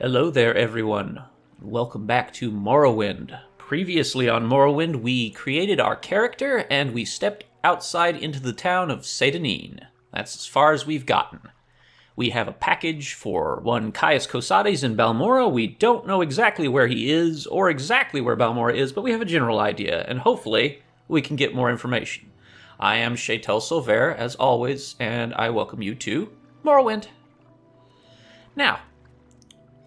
Hello there, everyone. Welcome back to Morrowind. Previously on Morrowind, we created our character and we stepped outside into the town of Sedanine. That's as far as we've gotten. We have a package for one Caius Cosades in Balmora. We don't know exactly where he is or exactly where Balmora is, but we have a general idea, and hopefully we can get more information. I am Chay Silver, as always, and I welcome you to Morrowind. Now,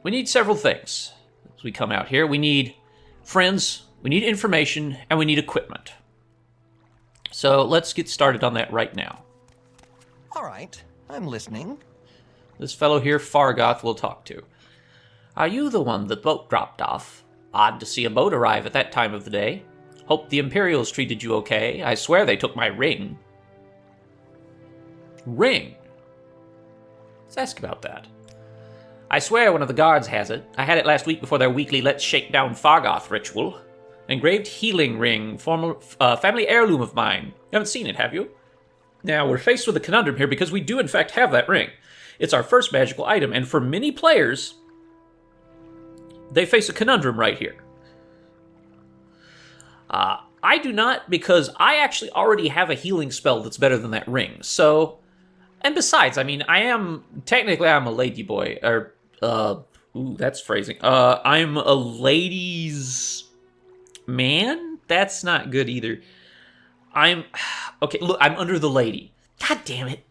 we need several things as we come out here. We need friends, we need information, and we need equipment. So let's get started on that right now. All right, I'm listening. This fellow here, Fargoth, we'll talk to. Are you the one the boat dropped off? Odd to see a boat arrive at that time of the day. Hope the Imperials treated you okay. I swear they took my ring. Ring? Let's ask about that. I swear one of the guards has it. I had it last week before their weekly Let's Shake Down Fargoth ritual. Engraved healing ring, family heirloom of mine. You haven't seen it, have you? Now, we're faced with a conundrum here because we do in fact have that ring. It's our first magical item, and for many players, they face a conundrum right here. I do not, because I actually already have a healing spell that's better than that ring. So, and besides, I mean, I'm a ladyboy, or, that's phrasing. I'm a ladies' man? That's not good either. Okay, look, I'm under the lady. God damn it.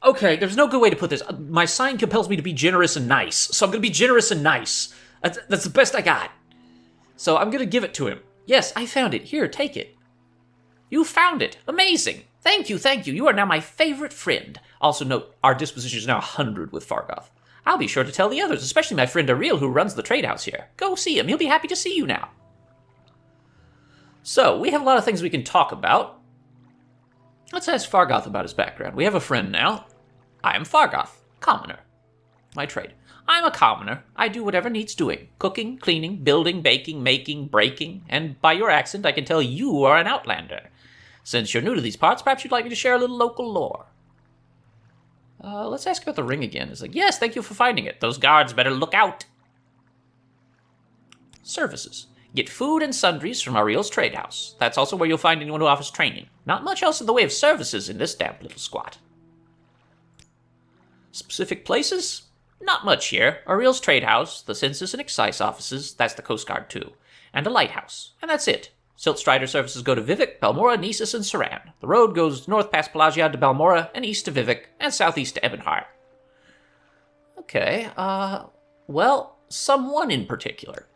Okay, there's no good way to put this. My sign compels me to be generous and nice, so I'm going to be generous and nice. That's the best I got. So I'm going to give it to him. Yes, I found it. Here, take it. You found it. Amazing. Thank you. You are now my favorite friend. Also note, our disposition is now 100 with Fargoth. I'll be sure to tell the others, especially my friend Ariel who runs the trade house here. Go see him. He'll be happy to see you now. So, we have a lot of things we can talk about. Let's ask Fargoth about his background. We have a friend now. I am Fargoth, commoner. My trade. I'm a commoner. I do whatever needs doing. Cooking, cleaning, building, baking, making, breaking. And by your accent, I can tell you are an outlander. Since you're new to these parts, perhaps you'd like me to share a little local lore. Let's ask about the ring again. It's like, yes, thank you for finding it. Those guards better look out. Services. Get food and sundries from Ariel's trade house. That's also where you'll find anyone who offers training. Not much else in the way of services in this damp little squat. Specific places? Not much here. Ariel's trade house, the census and excise offices, that's the Coast Guard too, and a lighthouse, and that's it. Siltstrider services go to Vivek, Balmora, Nisus, and Saran. The road goes north past Pelagiad to Balmora, and east to Vivek, and southeast to Ebonheart. Okay, well, someone in particular.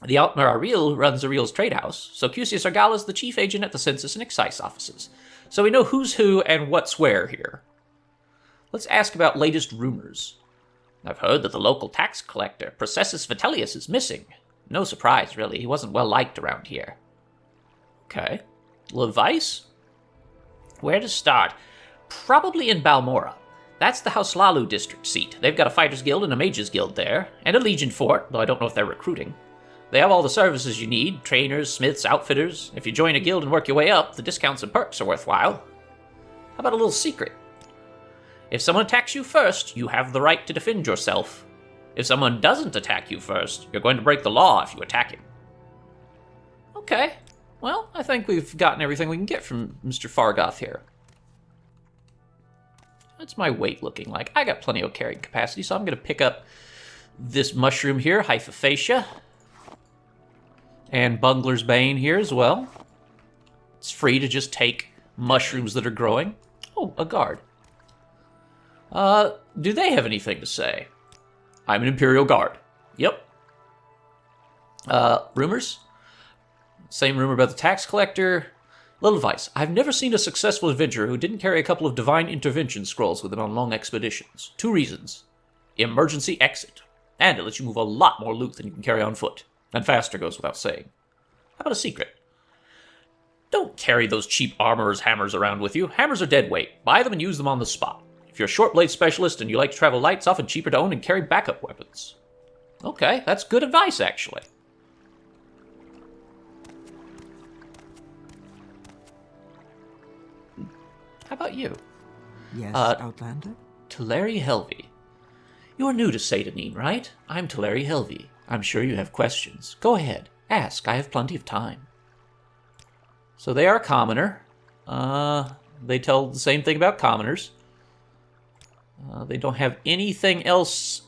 The Altmer Ariel runs Ariel's trade house, so Cusius Argala is the chief agent at the census and excise offices. So we know who's who and what's where here. Let's ask about latest rumors. I've heard that the local tax collector, Processus Vitellius, is missing. No surprise, really. He wasn't well liked around here. Okay. Levice? Where to start? Probably in Balmora. That's the House Lalu district seat. They've got a fighters guild and a mages guild there, and a legion fort, though I don't know if they're recruiting. They have all the services you need, trainers, smiths, outfitters. If you join a guild and work your way up, the discounts and perks are worthwhile. How about a little secret? If someone attacks you first, you have the right to defend yourself. If someone doesn't attack you first, you're going to break the law if you attack him. Okay, well, I think we've gotten everything we can get from Mr. Fargoth here. What's my weight looking like? I got plenty of carrying capacity, so I'm going to pick up this mushroom here, Hypophacia. And Bungler's Bane here as well. It's free to just take mushrooms that are growing. Oh, a guard. Do they have anything to say? I'm an Imperial Guard. Yep. Rumors? Same rumor about the tax collector. Little advice. I've never seen a successful adventurer who didn't carry a couple of divine intervention scrolls with him on long expeditions. 2 reasons. Emergency exit. And it lets you move a lot more loot than you can carry on foot. And faster goes without saying. How about a secret? Don't carry those cheap armorer's hammers around with you. Hammers are dead weight. Buy them and use them on the spot. If you're a short blade specialist and you like to travel light, it's often cheaper to own and carry backup weapons. Okay, that's good advice, actually. How about you? Yes, Outlander? Teleri Helvi. You're new to Satanin, right? I'm Teleri Helvi. I'm sure you have questions. Go ahead. Ask. I have plenty of time. So they are a commoner. They tell the same thing about commoners. They don't have anything else.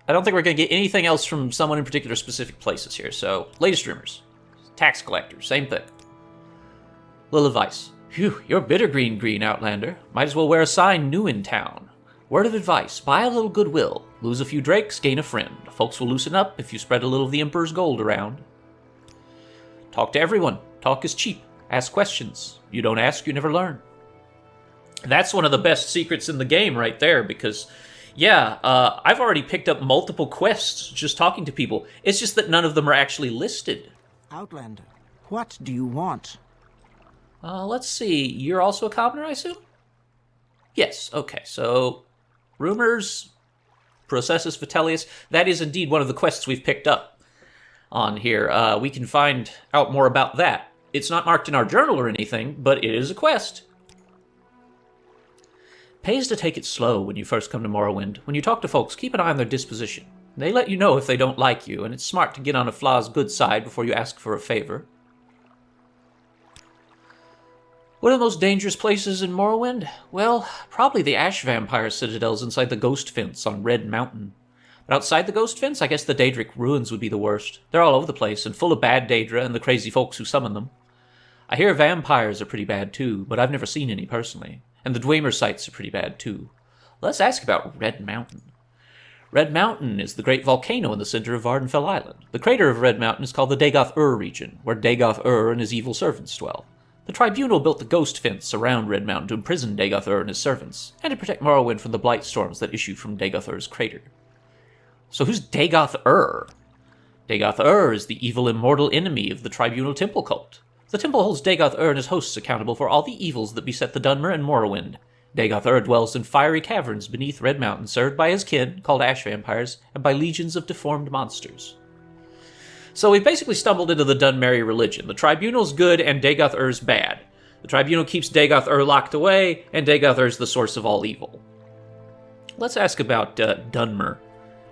I don't think we're going to get anything else from someone in particular specific places here. So, latest rumors. Tax collectors, same thing. Little advice. Phew, you're bitter green, Outlander. Might as well wear a sign new in town. Word of advice, buy a little goodwill. Lose a few drakes, gain a friend. Folks will loosen up if you spread a little of the Emperor's gold around. Talk to everyone. Talk is cheap. Ask questions. You don't ask, you never learn. That's one of the best secrets in the game right there, because, yeah, I've already picked up multiple quests just talking to people. It's just that none of them are actually listed. Outlander, what do you want? Let's see. You're also a commoner, I assume? Yes, okay. So, rumors, Processus Vitellius, that is indeed one of the quests we've picked up on here. We can find out more about that. It's not marked in our journal or anything, but it is a quest. Pays to take it slow when you first come to Morrowind. When you talk to folks, keep an eye on their disposition. They let you know if they don't like you, and it's smart to get on a flaw's good side before you ask for a favor. What are the most dangerous places in Morrowind? Well, probably the Ash Vampire citadels inside the Ghost Fence on Red Mountain. But outside the Ghost Fence, I guess the Daedric ruins would be the worst. They're all over the place, and full of bad Daedra and the crazy folks who summon them. I hear vampires are pretty bad too, but I've never seen any personally. And the Dwemer sites are pretty bad too. Let's ask about Red Mountain. Red Mountain is the great volcano in the center of Vardenfell Island. The crater of Red Mountain is called the Dagoth-Ur region, where Dagoth-Ur and his evil servants dwell. The Tribunal built the Ghost Fence around Red Mountain to imprison Dagoth-Ur and his servants, and to protect Morrowind from the blight storms that issue from Dagoth-Ur's crater. So who's Dagoth-Ur? Dagoth-Ur is the evil immortal enemy of the Tribunal Temple cult. The temple holds Dagoth-Ur and his hosts accountable for all the evils that beset the Dunmer and Morrowind. Dagoth-Ur dwells in fiery caverns beneath Red Mountain, served by his kin, called Ash Vampires, and by legions of deformed monsters. So we've basically stumbled into the Dunmeri religion. The Tribunal's good and Dagoth-Ur's bad. The Tribunal keeps Dagoth-Ur locked away, and Dagoth-Ur's the source of all evil. Let's ask about Dunmer.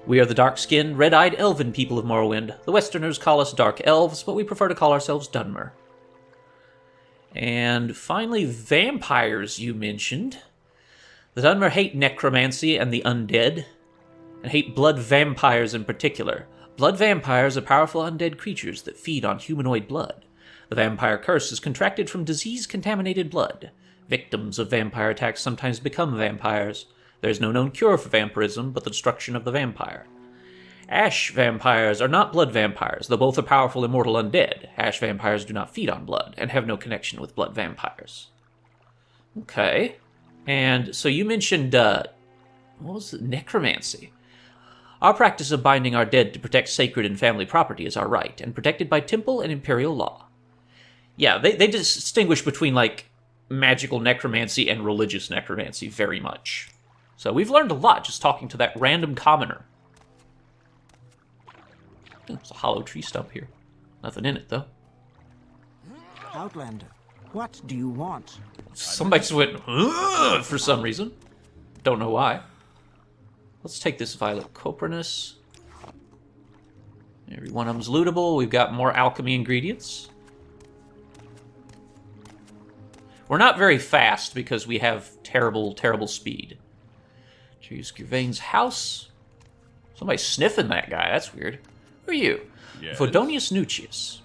We are the dark-skinned, red-eyed elven people of Morrowind. The Westerners call us Dark Elves, but we prefer to call ourselves Dunmer. And finally, vampires you mentioned. The Dunmer hate necromancy and the undead, and hate blood vampires in particular. Blood vampires are powerful undead creatures that feed on humanoid blood. The vampire curse is contracted from disease-contaminated blood. Victims of vampire attacks sometimes become vampires. There is no known cure for vampirism but the destruction of the vampire. Ash vampires are not blood vampires, though both are powerful immortal undead. Ash vampires do not feed on blood, and have no connection with blood vampires. Okay. And so you mentioned, what was it? Necromancy. Our practice of binding our dead to protect sacred and family property is our right, and protected by temple and imperial law. Yeah, they distinguish between, like, magical necromancy and religious necromancy very much. So we've learned a lot just talking to that random commoner. There's a hollow tree stump here. Nothing in it, though. Outlander, what do you want? Somebody just went, "Ugh," for some reason. Don't know why. Let's take this Violet Copernus. Every one of them's lootable. We've got more alchemy ingredients. We're not very fast because we have terrible, terrible speed. Choose Gervain's house. Somebody's sniffing that guy. That's weird. Who are you? Yes. Fodonius Nucius.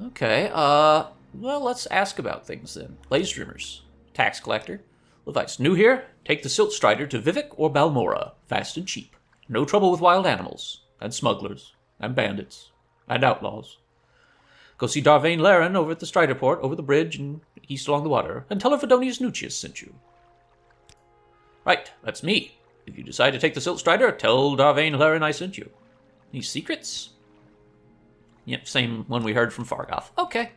Okay, well, let's ask about things then. Latest rumors. Tax collector. Levice. New here? Take the Silt Strider to Vivek or Balmora. Fast and cheap. No trouble with wild animals. And smugglers. And bandits. And outlaws. Go see Darvain Laren over at the Strider Port, over the bridge and east along the water, and tell her Fodonius Nucius sent you. Right, that's me. If you decide to take the Silt Strider, tell Darvain Laren I sent you. Any secrets? Yep, same one we heard from Fargoth. Okay.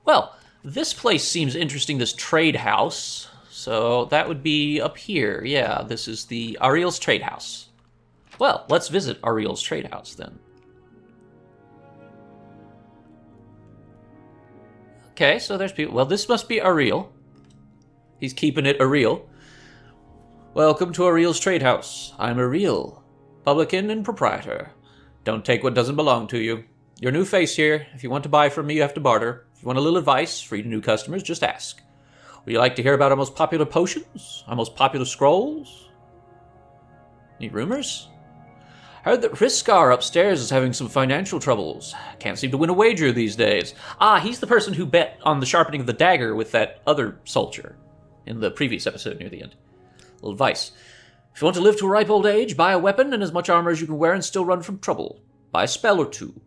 Well, this place seems interesting, this trade house. So that would be up here. Yeah, this is the Ariel's trade house. Well, let's visit Ariel's trade house then. Okay, so there's people. Well, this must be Ariel. He's keeping it Ariel. Welcome to Ariel's Trade House. I'm Ariel, publican and proprietor. Don't take what doesn't belong to you. You're a new face here. If you want to buy from me, you have to barter. If you want a little advice, free to new customers, just ask. Would you like to hear about our most popular potions? Our most popular scrolls? Any rumors? Heard that Hriskar upstairs is having some financial troubles. Can't seem to win a wager these days. Ah, he's the person who bet on the sharpening of the dagger with that other soldier in the previous episode near the end. Little advice. If you want to live to a ripe old age, buy a weapon and as much armor as you can wear and still run from trouble. Buy a spell or two.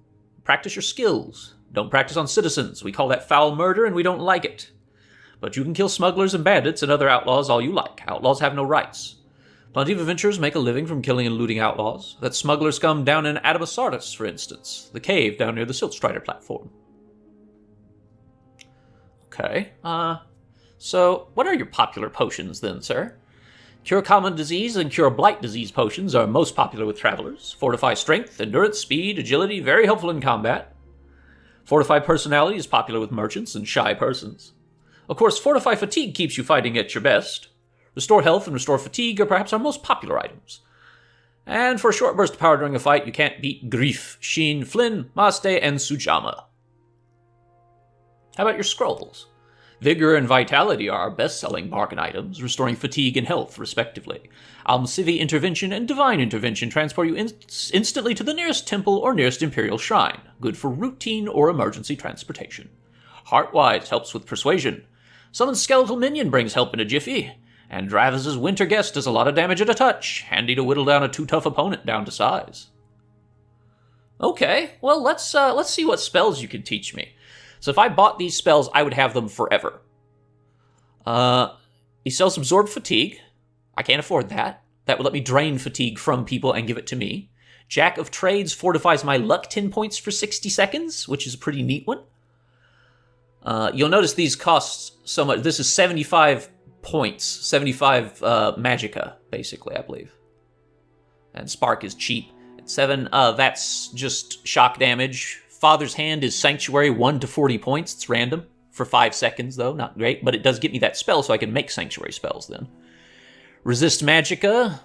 Practice your skills. Don't practice on citizens. We call that foul murder and we don't like it. But you can kill smugglers and bandits and other outlaws all you like. Outlaws have no rights. Plenty of adventurers make a living from killing and looting outlaws. That smuggler scum down in Adamasardis, for instance. The cave down near the Siltstrider platform. Okay, so what are your popular potions then, sir? Cure common disease and cure blight disease potions are most popular with travelers. Fortify strength, endurance, speed, agility, very helpful in combat. Fortify personality is popular with merchants and shy persons. Of course, fortify fatigue keeps you fighting at your best. Restore health and restore fatigue are perhaps our most popular items. And for a short burst of power during a fight, you can't beat Grief, Sheen, Flynn, Maste, and Sujama. How about your scrolls? Vigor and Vitality are our best-selling bargain items, restoring fatigue and health, respectively. Almcivi Intervention and Divine Intervention transport you instantly to the nearest temple or nearest Imperial Shrine, good for routine or emergency transportation. Heartwise helps with persuasion. Summon Skeletal Minion brings help in a jiffy. And Draviz's Winter Guest does a lot of damage at a touch, handy to whittle down a too-tough opponent down to size. Okay, well, let's see what spells you can teach me. So if I bought these spells, I would have them forever. He sells Absorb Fatigue. I can't afford that. That would let me drain fatigue from people and give it to me. Jack of Trades fortifies my luck 10 points for 60 seconds, which is a pretty neat one. You'll notice these cost so much. This is 75 points, 75 magicka, basically, I believe. And Spark is cheap. At 7, that's just shock damage. Father's Hand is Sanctuary, 1 to 40 points. It's random. For 5 seconds, though. Not great, but it does get me that spell, so I can make Sanctuary spells then. Resist Magicka.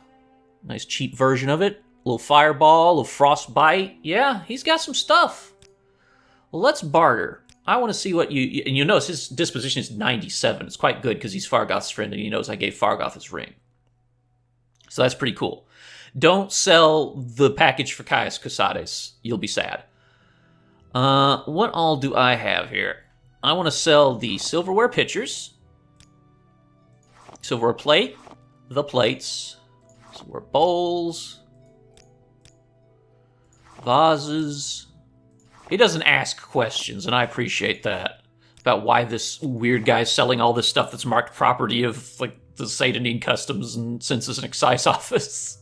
Nice cheap version of it. A little Fireball, a little Frostbite. Yeah, he's got some stuff. Well, let's barter. I want to see what you... And you notice his disposition is 97. It's quite good because he's Fargoth's friend and he knows I gave Fargoth his ring. So that's pretty cool. Don't sell the package for Caius Casades. You'll be sad. What all do I have here? I want to sell the silverware pitchers. Silverware plate. The plates. Silverware bowls. Vases. He doesn't ask questions, and I appreciate that. About why this weird guy's selling all this stuff that's marked property of, like, the Satanine Customs and Census and Excise Office.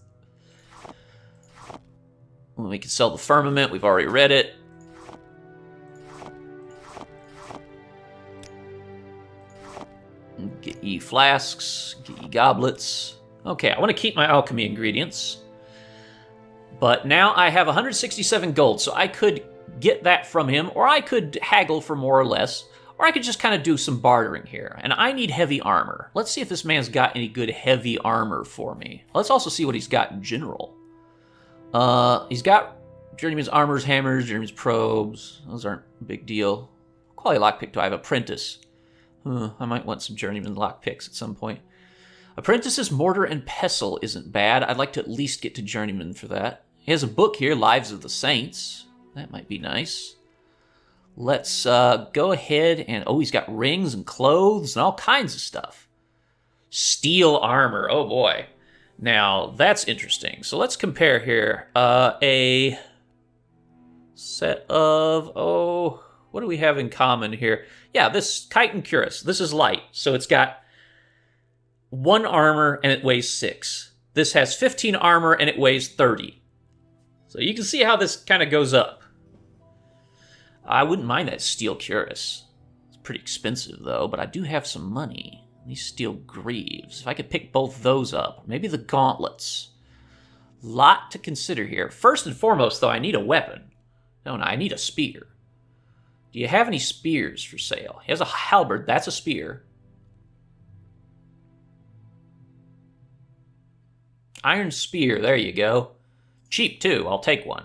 Well, we can sell the Firmament. We've already read it. Get ye flasks. Get ye goblets. Okay, I want to keep my alchemy ingredients. But now I have 167 gold, so I could get that from him, or I could haggle for more or less, or I could just kind of do some bartering here. And I need heavy armor. Let's see if this man's got any good heavy armor for me. Let's also see what he's got in general. He's got Journeyman's Armors, Hammers, Journeyman's Probes. Those aren't a big deal. Quality lockpick do I have? Apprentice. I might want some Journeyman lockpicks at some point. Apprentice's Mortar and Pestle isn't bad. I'd like to at least get to Journeyman for that. He has a book here, Lives of the Saints. That might be nice. Let's go ahead and... Oh, he's got rings and clothes and all kinds of stuff. Steel armor. Oh, boy. Now, that's interesting. So let's compare here. A set of... Oh, what do we have in common here? Yeah, this Chitin Cuirass. This is light. So it's got 1 armor and it weighs 6. This has 15 armor and it weighs 30. So you can see how this kind of goes up. I wouldn't mind that steel cuirass. It's pretty expensive, though, but I do have some money. These steel greaves. If I could pick both those up. Maybe the gauntlets. Lot to consider here. First and foremost, though, I need a weapon. No, I need a spear. Do you have any spears for sale? He has a halberd. That's a spear. Iron spear, there you go. Cheap, too. I'll take one.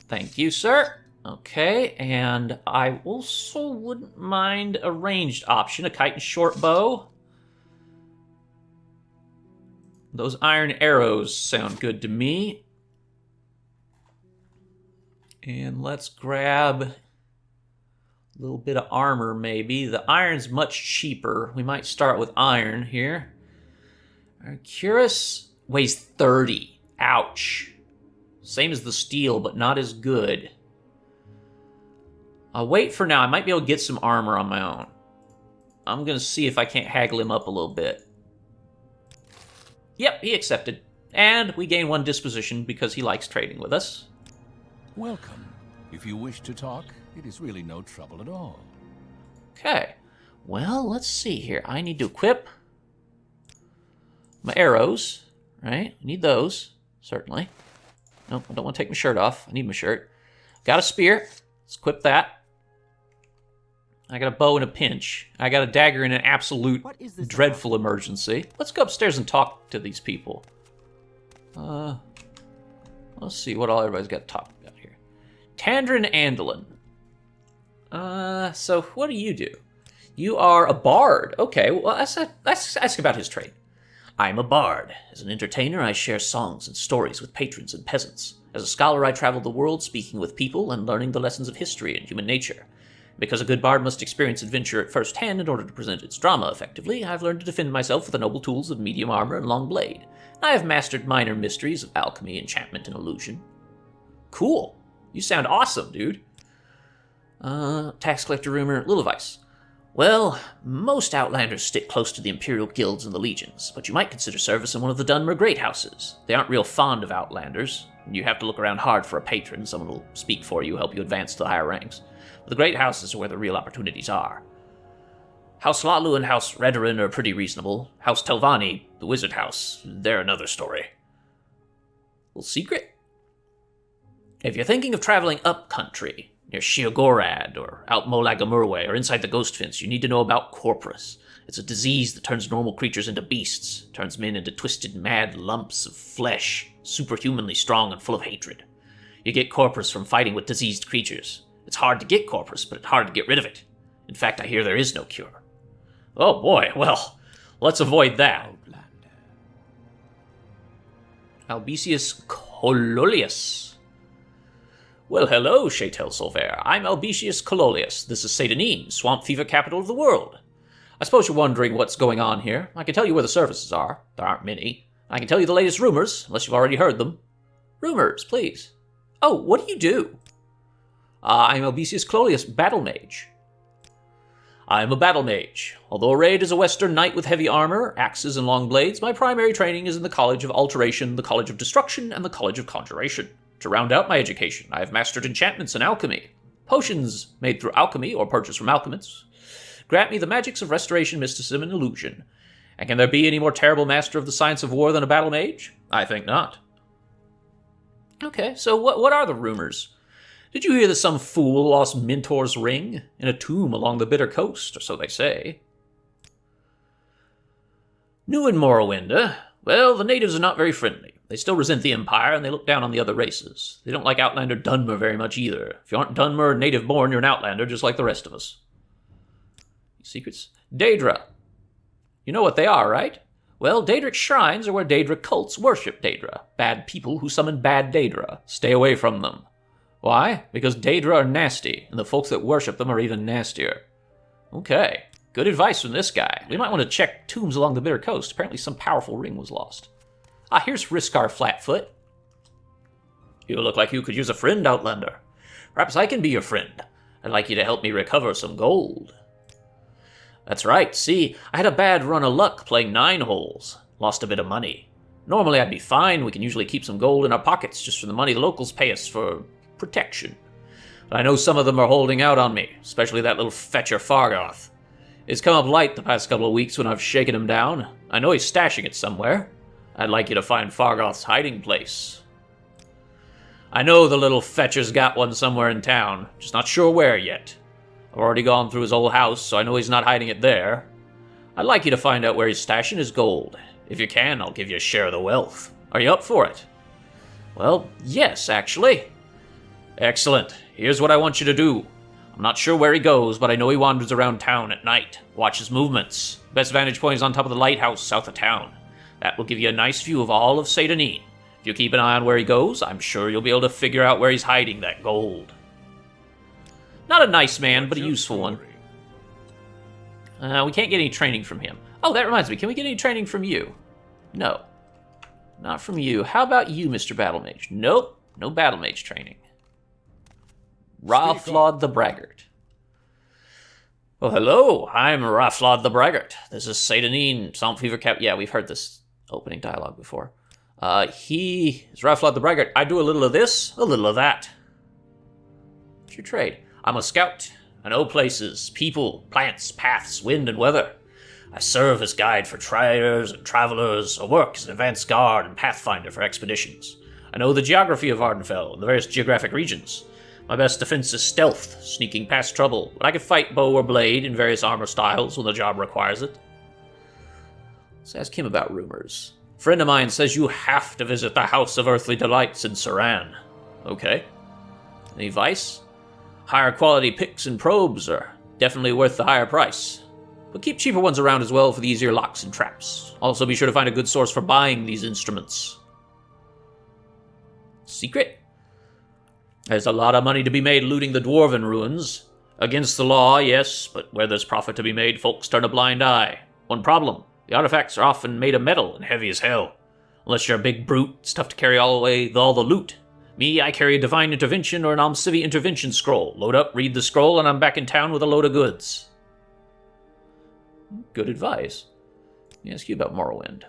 Thank you, sir. Okay, and I also wouldn't mind a ranged option, a kite and short bow. Those iron arrows sound good to me. And let's grab a little bit of armor, maybe. The iron's much cheaper. We might start with iron here. Arcurus weighs 30. Ouch. Same as the steel, but not as good. I'll wait for now. I might be able to get some armor on my own. I'm going to see if I can't haggle him up a little bit. Yep, he accepted. And we gain 1 disposition because he likes trading with us. Welcome. If you wish to talk, it is really no trouble at all. Okay. Well, let's see here. I need to equip my arrows, right? I need those, certainly. Nope, I don't want to take my shirt off. I need my shirt. Got a spear. Let's equip that. I got a bow in a pinch. I got a dagger in an absolute dreadful emergency. Let's go upstairs and talk to these people. Let's see what all everybody's got to talk about here. Tandrin Andalin. So what do you do? You are a bard. Okay, well, let's ask about his trade. I am a bard. As an entertainer, I share songs and stories with patrons and peasants. As a scholar, I travel the world speaking with people and learning the lessons of history and human nature. Because a good bard must experience adventure at first hand in order to present its drama effectively, I've learned to defend myself with the noble tools of medium armor and long blade. I have mastered minor mysteries of alchemy, enchantment, and illusion. Cool. You sound awesome, dude. Tax collector rumor, little advice. Well, most Outlanders stick close to the Imperial Guilds and the Legions, but you might consider service in one of the Dunmer Great Houses. They aren't real fond of Outlanders, and you have to look around hard for a patron. Someone will speak for you, help you advance to the higher ranks. But the Great Houses are where the real opportunities are. House Lalu and House Redoran are pretty reasonable. House Telvanni, the Wizard House, they're another story. Little secret? If you're thinking of traveling up country, near Sheogorad, or out Molagamurwe, or inside the Ghost Fence, you need to know about Corpus. It's a disease that turns normal creatures into beasts, turns men into twisted, mad lumps of flesh, superhumanly strong and full of hatred. You get Corpus from fighting with diseased creatures. It's hard to get Corpus, but it's hard to get rid of it. In fact, I hear there is no cure. Oh boy, well, let's avoid that. Albicius Cololius. Well, hello, Chatel Solver. I'm Albicius Cololius. This is Sedanine, swamp fever capital of the world. I suppose you're wondering what's going on here. I can tell you where the services are. There aren't many. I can tell you the latest rumors, unless you've already heard them. Rumors, please. Oh, what do you do? I'm Albicius Cololius, battle mage. I'm a battle mage. Although arrayed as a western knight with heavy armor, axes, and long blades, my primary training is in the College of Alteration, the College of Destruction, and the College of Conjuration. To round out my education, I have mastered enchantments and alchemy. Potions made through alchemy or purchased from alchemists grant me the magics of restoration, mysticism, and illusion. And can there be any more terrible master of the science of war than a battle mage? I think not. Okay, so what are the rumors? Did you hear that some fool lost Mentor's ring in a tomb along the Bitter Coast, or so they say? New in Morrowind, well, the natives are not very friendly. They still resent the Empire, and they look down on the other races. They don't like Outlander Dunmer very much either. If you aren't Dunmer or native-born, you're an Outlander, just like the rest of us. Secrets? Daedra. You know what they are, right? Well, Daedric shrines are where Daedra cults worship Daedra. Bad people who summon bad Daedra. Stay away from them. Why? Because Daedra are nasty, and the folks that worship them are even nastier. Okay, good advice from this guy. We might want to check tombs along the Bitter Coast. Apparently some powerful ring was lost. Ah, here's Riskar Flatfoot. You look like you could use a friend, Outlander. Perhaps I can be your friend. I'd like you to help me recover some gold. That's right, see, I had a bad run of luck playing 9 holes. Lost a bit of money. Normally I'd be fine. We can usually keep some gold in our pockets just from the money the locals pay us for protection. But I know some of them are holding out on me, especially that little fetcher Fargoth. It's come up light the past couple of weeks when I've shaken him down. I know he's stashing it somewhere. I'd like you to find Fargoth's hiding place. I know the little fetcher's got one somewhere in town, just not sure where yet. I've already gone through his old house, so I know he's not hiding it there. I'd like you to find out where he's stashing his gold. If you can, I'll give you a share of the wealth. Are you up for it? Well, yes, actually. Excellent. Here's what I want you to do. I'm not sure where he goes, but I know he wanders around town at night. Watch his movements. Best vantage point is on top of the lighthouse south of town. That will give you a nice view of all of Satanin. If you keep an eye on where he goes, I'm sure you'll be able to figure out where he's hiding that gold. Not a nice man, but a useful one. We can't get any training from him. Oh, that reminds me. Can we get any training from you? No. Not from you. How about you, Mr. Battle Mage? Nope. No Battle Mage training. Raflod the Braggart. Well, hello. I'm Raflod the Braggart. This is Satanin, Swamp Fever Cap. Yeah, we've heard this opening dialogue before. He is Raflod the Braggart. I do a little of this, a little of that. What's your trade? I'm a scout. I know places, people, plants, paths, wind, and weather. I serve as guide for triers and travelers, or work as an advanced guard and pathfinder for expeditions. I know the geography of Ardenfell and the various geographic regions. My best defense is stealth, sneaking past trouble, but I can fight bow or blade in various armor styles when the job requires it. Let's ask him about rumors. A friend of mine says you have to visit the House of Earthly Delights in Saran. Okay. Any advice? Higher quality picks and probes are definitely worth the higher price. But keep cheaper ones around as well for the easier locks and traps. Also be sure to find a good source for buying these instruments. Secret? There's a lot of money to be made looting the Dwarven ruins. Against the law, yes, but where there's profit to be made, folks turn a blind eye. One problem, the artifacts are often made of metal and heavy as hell. Unless you're a big brute, it's tough to carry all the loot. Me, I carry a Divine Intervention or an Almcivi Intervention scroll. Load up, read the scroll, and I'm back in town with a load of goods. Good advice. Let me ask you about Morrowind.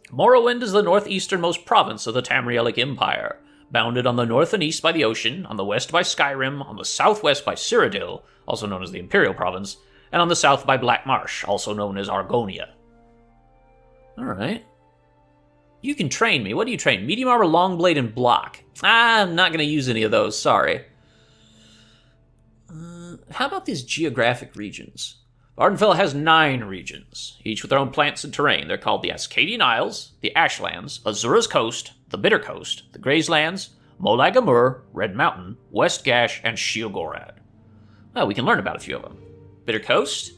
Morrowind is the northeasternmost province of the Tamrielic Empire, bounded on the north and east by the ocean, on the west by Skyrim, on the southwest by Cyrodiil, also known as the Imperial Province, and on the south by Black Marsh, also known as Argonia. Alright. You can train me. What do you train? Medium armor, long blade, and block. I'm not going to use any of those, sorry. How about these geographic regions? Ardenfell has 9 regions, each with their own plants and terrain. They're called the Ascadian Isles, the Ashlands, Azura's Coast, the Bitter Coast, the Grazelands, Molag Amur, Red Mountain, West Gash, and Sheilgorad. Well, we can learn about a few of them. Bitter Coast?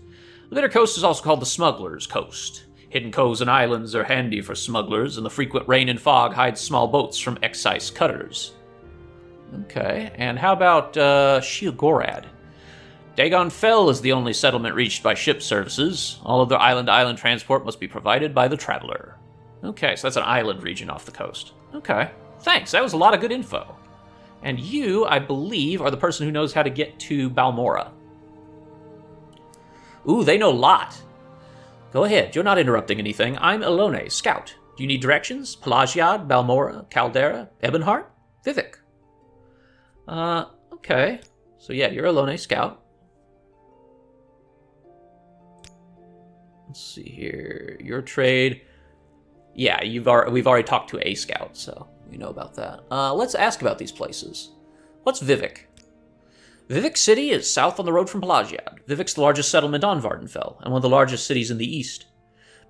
The Bitter Coast is also called the Smuggler's Coast. Hidden coves and islands are handy for smugglers, and the frequent rain and fog hides small boats from excise cutters. Okay, and how about Sheilgorad? Dagon Fell is the only settlement reached by ship services. All of their island-to-island transport must be provided by the traveler. Okay, so that's an island region off the coast. Okay, thanks. That was a lot of good info. And you, I believe, are the person who knows how to get to Balmora. Ooh, they know a lot. Go ahead. You're not interrupting anything. I'm Elone, scout. Do you need directions? Pelagiad, Balmora, Caldera, Ebonheart, Vivek. Okay. So yeah, you're Elone, scout. Let's see here. Your trade. Yeah, we've already talked to a scout, so we know about that. Let's ask about these places. What's Vivek? Vivek City is south on the road from Pelagiad. Vivek's the largest settlement on Vardenfell, and one of the largest cities in the east.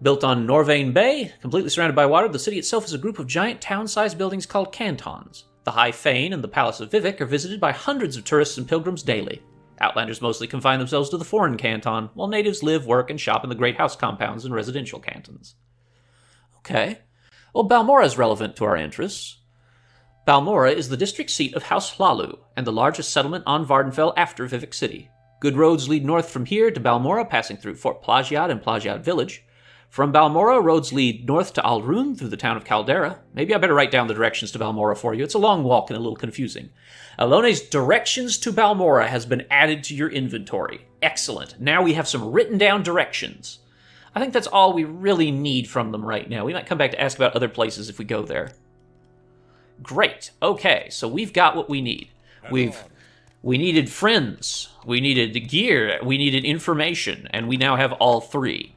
Built on Norvain Bay, completely surrounded by water, the city itself is a group of giant town-sized buildings called cantons. The High Fane and the Palace of Vivek are visited by hundreds of tourists and pilgrims daily. Outlanders mostly confine themselves to the foreign canton, while natives live, work, and shop in the great house compounds and residential cantons. Okay. Well, Balmora is relevant to our interests. Balmora is the district seat of House Hlalu, and the largest settlement on Vardenfell after Vivek City. Good roads lead north from here to Balmora, passing through Fort Pelagiad and Pelagiad Village. From Balmora, roads lead north to Alrune through the town of Caldera. Maybe I better write down the directions to Balmora for you. It's a long walk and a little confusing. Alone's directions to Balmora has been added to your inventory. Excellent. Now we have some written down directions. I think that's all we really need from them right now. We might come back to ask about other places if we go there. Great. Okay, so we've got what we need. We needed friends, we needed gear, we needed information, and we now have all 3.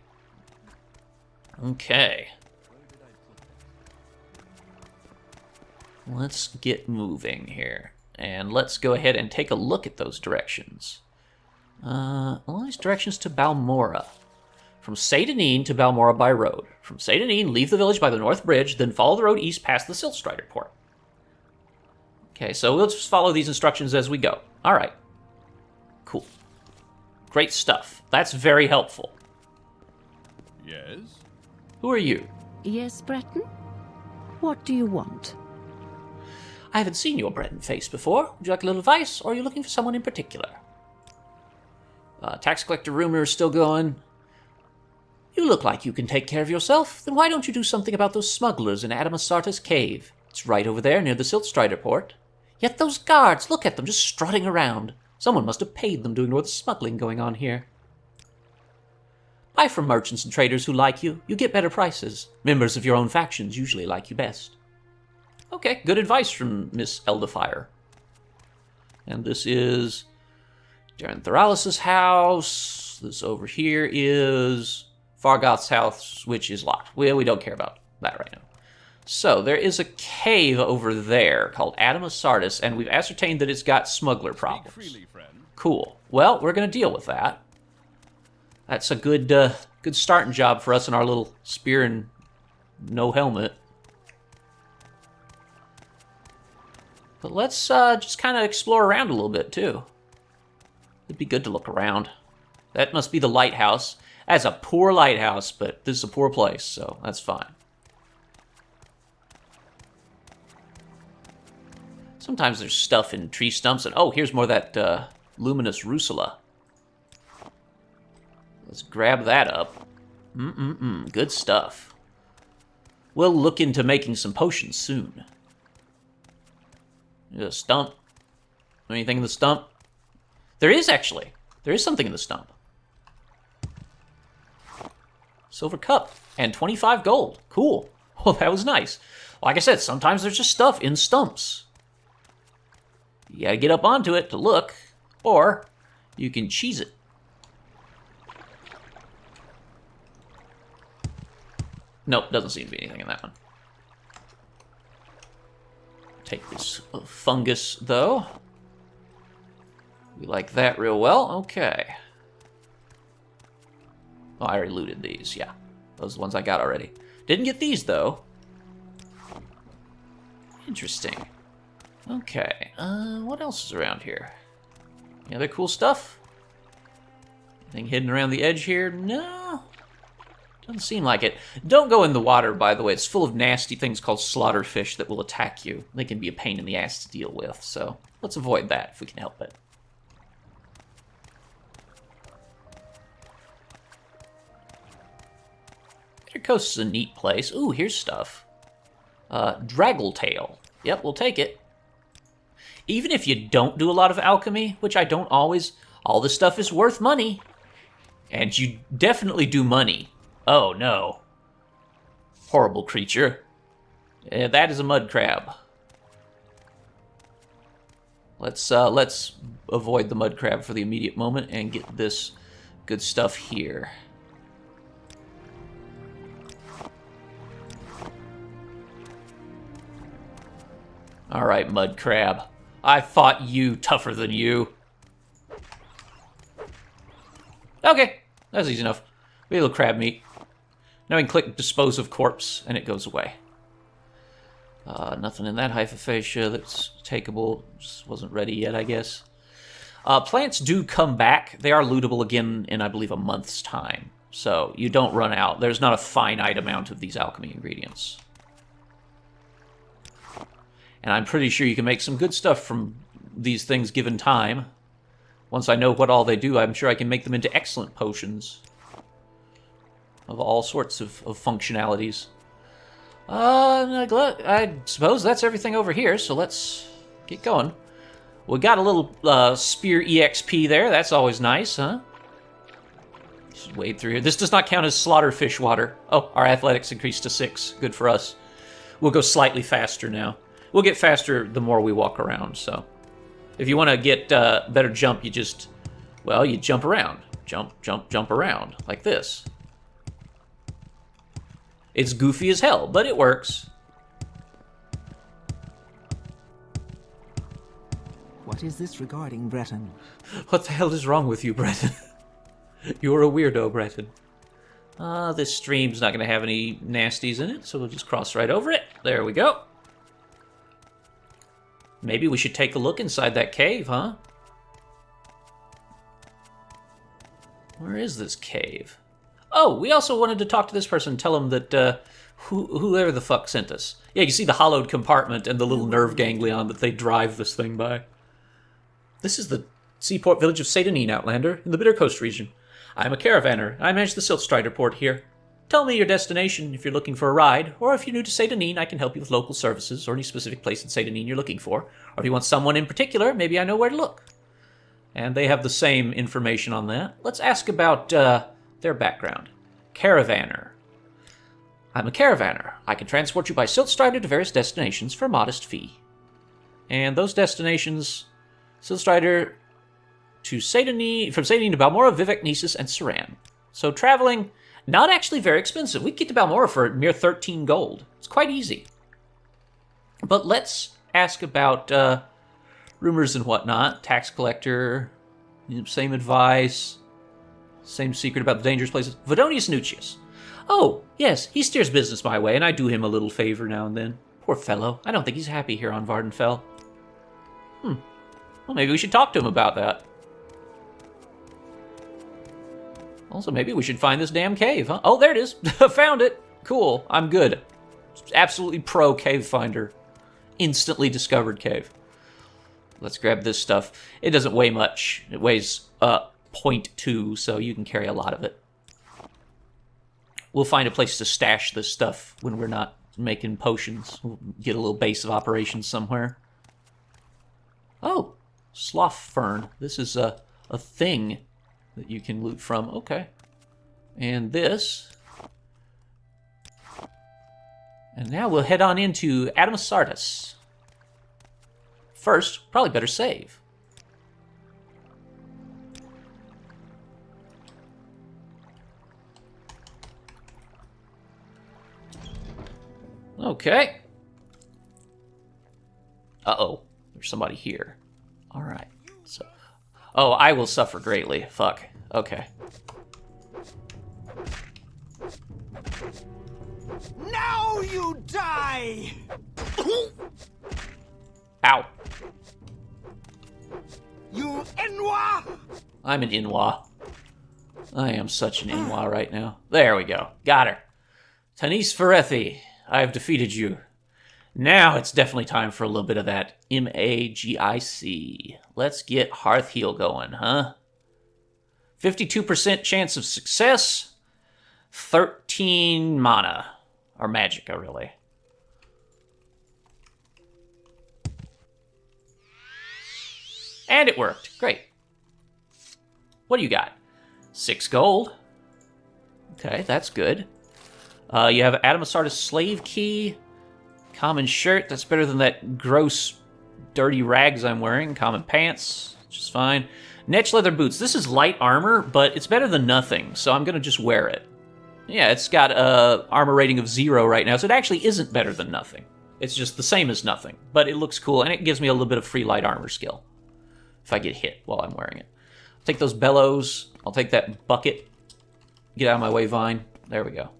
Okay. Let's get moving here. And let's go ahead and take a look at those directions. All these directions to Balmora. From Seydenine to Balmora by road. From Seydenine, leave the village by the north bridge, then follow the road east past the Siltstrider port. Okay, so we'll just follow these instructions as we go. All right. Cool. Great stuff. That's very helpful. Yes? Who are you? Yes, Breton? What do you want? I haven't seen your Breton face before. Would you like a little advice, or are you looking for someone in particular? Tax collector rumor is still going. You look like you can take care of yourself. Then why don't you do something about those smugglers in Adamasarta's cave? It's right over there near the Siltstrider port. Yet those guards, look at them, just strutting around. Someone must have paid them to ignore the smuggling going on here. Buy from merchants and traders who like you. You get better prices. Members of your own factions usually like you best. Okay, good advice from Miss Eldafire. And this is Darren Thoralis's house. This over here is Fargoth's house, which is locked. We don't care about that right now. So, there is a cave over there called Adamasartis, and we've ascertained that it's got smuggler problems. Speak freely, friend. Cool. Well, we're going to deal with that. That's a good starting job for us in our little spear and no helmet. But let's just kind of explore around a little bit, too. It'd be good to look around. That must be the lighthouse. That's a poor lighthouse, but this is a poor place, so that's fine. Sometimes there's stuff in tree stumps, and oh, here's more of that luminous Rusula. Let's grab that up. Good stuff. We'll look into making some potions soon. There's a stump. Anything in the stump? There is, actually. There is something in the stump. Silver cup and 25 gold. Cool. Well, that was nice. Like I said, sometimes there's just stuff in stumps. You gotta get up onto it to look, or you can cheese it. Nope, doesn't seem to be anything in that one. Take this fungus, though. We like that real well. Okay. Oh, I already looted these, yeah. Those are the ones I got already. Didn't get these, though. Interesting. Okay, what else is around here? Any other cool stuff? Anything hidden around the edge here? No. Doesn't seem like it. Don't go in the water, by the way. It's full of nasty things called slaughterfish that will attack you. They can be a pain in the ass to deal with, so let's avoid that if we can help it. Bitter Coast is a neat place. Ooh, here's stuff. Draggletail. Yep, we'll take it. Even if you don't do a lot of alchemy, which I don't always, all this stuff is worth money. And you definitely do money. Oh, no. Horrible creature. Yeah, that is a mud crab. Let's avoid the mud crab for the immediate moment and get this good stuff here. All right, mud crab. I fought you tougher than you. Okay, that's easy enough. We have a little crab meat. Now we can click dispose of corpse, and it goes away. Nothing in that hypophagia that's takeable. Just wasn't ready yet, I guess. Plants do come back. They are lootable again in, I believe, a month's time. So you don't run out. There's not a finite amount of these alchemy ingredients. And I'm pretty sure you can make some good stuff from these things given time. Once I know what all they do, I'm sure I can make them into excellent potions. Of all sorts of functionalities. I suppose that's everything over here, so let's get going. We got a little spear EXP there. That's always nice, huh? Just wade through here. This does not count as slaughterfish water. Oh, our athletics increased to 6. Good for us. We'll go slightly faster now. We'll get faster the more we walk around, so. If you want to get better jump, you just, well, you jump around. Jump, jump, jump around, like this. It's goofy as hell, but it works. What is this regarding, Breton? What the hell is wrong with you, Breton? You're a weirdo, Breton. This stream's not going to have any nasties in it, so we'll just cross right over it. There we go. Maybe we should take a look inside that cave, huh? Where is this cave? Oh, we also wanted to talk to this person, tell him that whoever the fuck sent us. Yeah, you see the hollowed compartment and the little nerve ganglion that they drive this thing by. This is the Seaport Village of Satanine, Outlander, in the Bitter Coast region. I'm a caravaner. I manage the Siltstrider port here. Tell me your destination if you're looking for a ride, or if you're new to Satanine, I can help you with local services or any specific place in Satanine you're looking for. Or if you want someone in particular, maybe I know where to look. And they have the same information on that. Let's ask about their background. Caravaner. I'm a caravaner. I can transport you by Siltstrider to various destinations for a modest fee. And those destinations, Siltstrider to Satanine, from Satanine to Balmora, Vivek, Nisus, and Saran. So traveling, not actually very expensive. We can get to Balmora for a mere 13 gold. It's quite easy. But let's ask about rumors and whatnot. Tax collector, same advice, same secret about the dangerous places. Vadonius Nucius. Oh, yes, he steers business my way, and I do him a little favor now and then. Poor fellow. I don't think he's happy here on Vardenfell. Well, maybe we should talk to him about that. Also, maybe we should find this damn cave, huh? Oh, there it is. Found it. Cool. I'm good. Absolutely pro cave finder. Instantly discovered cave. Let's grab this stuff. It doesn't weigh much. It weighs 0.2, so you can carry a lot of it. We'll find a place to stash this stuff when we're not making potions. We'll get a little base of operations somewhere. Oh, sloth fern. This is a thing that you can loot from. Okay. And this. And now we'll head on into Adamus Sardis. First, probably better save. Okay. Uh-oh. There's somebody here. All right. So, oh, I will suffer greatly. Fuck. Okay. Now you die! Ow. You Enwa! I'm an Inwa. I am such an Inwa right now. There we go. Got her. Tanis Ferethi, I have defeated you. Now it's definitely time for a little bit of that MAGIC. Let's get Hearth Heal going, huh? 52% chance of success. 13 mana. Or magicka, really. And it worked. Great. What do you got? 6 gold. Okay, that's good. You have Adamus Sardis Slave Key. Common shirt. That's better than that gross, dirty rags I'm wearing. Common pants. Which is fine. Netch leather boots. This is light armor, but it's better than nothing, so I'm going to just wear it. Yeah, it's got a armor rating of 0 right now, so it actually isn't better than nothing. It's just the same as nothing, but it looks cool, and it gives me a little bit of free light armor skill if I get hit while I'm wearing it. I'll take those bellows. I'll take that bucket. Get out of my way, Vine. There we go.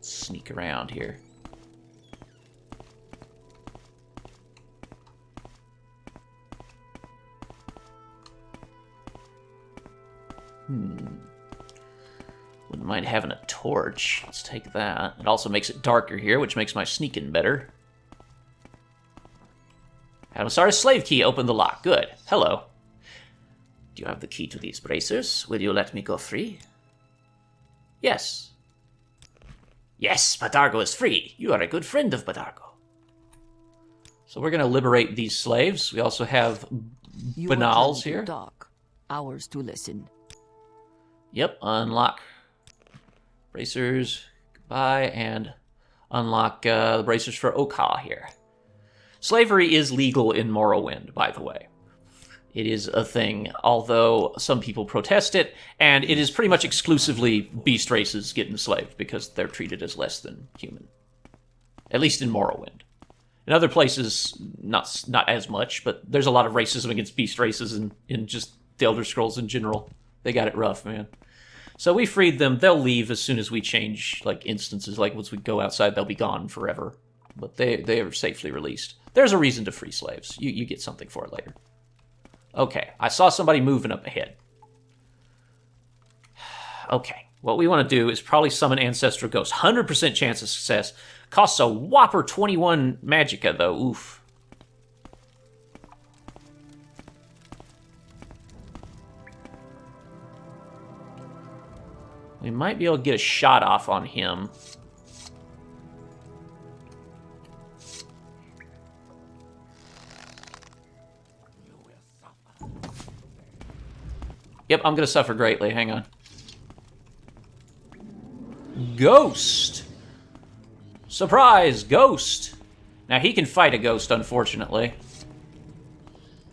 Sneak around here. Wouldn't mind having a torch. Let's take that. It also makes it darker here, which makes my sneaking better. Adamus Sardis Slave Key. Open the lock. Good. Hello. Do you have the key to these bracers? Will you let me go free? Yes. Yes, Badargo is free. You are a good friend of Badargo. So we're going to liberate these slaves. We also have Banals here. Talk. Ours to listen. Yep, unlock bracers. Goodbye, and unlock the bracers for Oka here. Slavery is legal in Morrowind, by the way. It is a thing, although some people protest it, and it is pretty much exclusively beast races get enslaved because they're treated as less than human. At least in Morrowind. In other places, not as much, but there's a lot of racism against beast races in just the Elder Scrolls in general. They got it rough, man. So we freed them. They'll leave as soon as we change, like, instances. Like, once we go outside, they'll be gone forever. But they are safely released. There's a reason to free slaves. You get something for it later. Okay, I saw somebody moving up ahead. Okay, what we want to do is probably summon Ancestral Ghost. 100% chance of success. Costs a whopper 21 magicka, though. Oof. We might be able to get a shot off on him. Yep, I'm going to suffer greatly. Hang on. Ghost! Surprise! Ghost! Now, he can fight a ghost, unfortunately.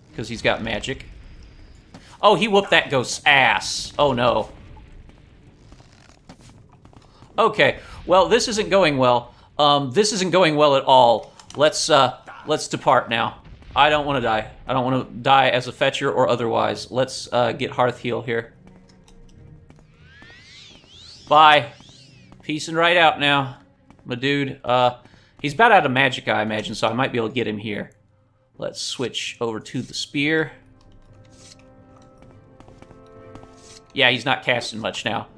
Because he's got magic. Oh, he whooped that ghost's ass. Oh, no. Okay, well, this isn't going well. This isn't going well at all. Let's depart now. I don't want to die. I don't want to die as a fetcher or otherwise. Let's get Hearth Heal here. Bye. Peace and right out now, my dude. He's about out of magic, I imagine, so I might be able to get him here. Let's switch over to the spear. Yeah, he's not casting much now.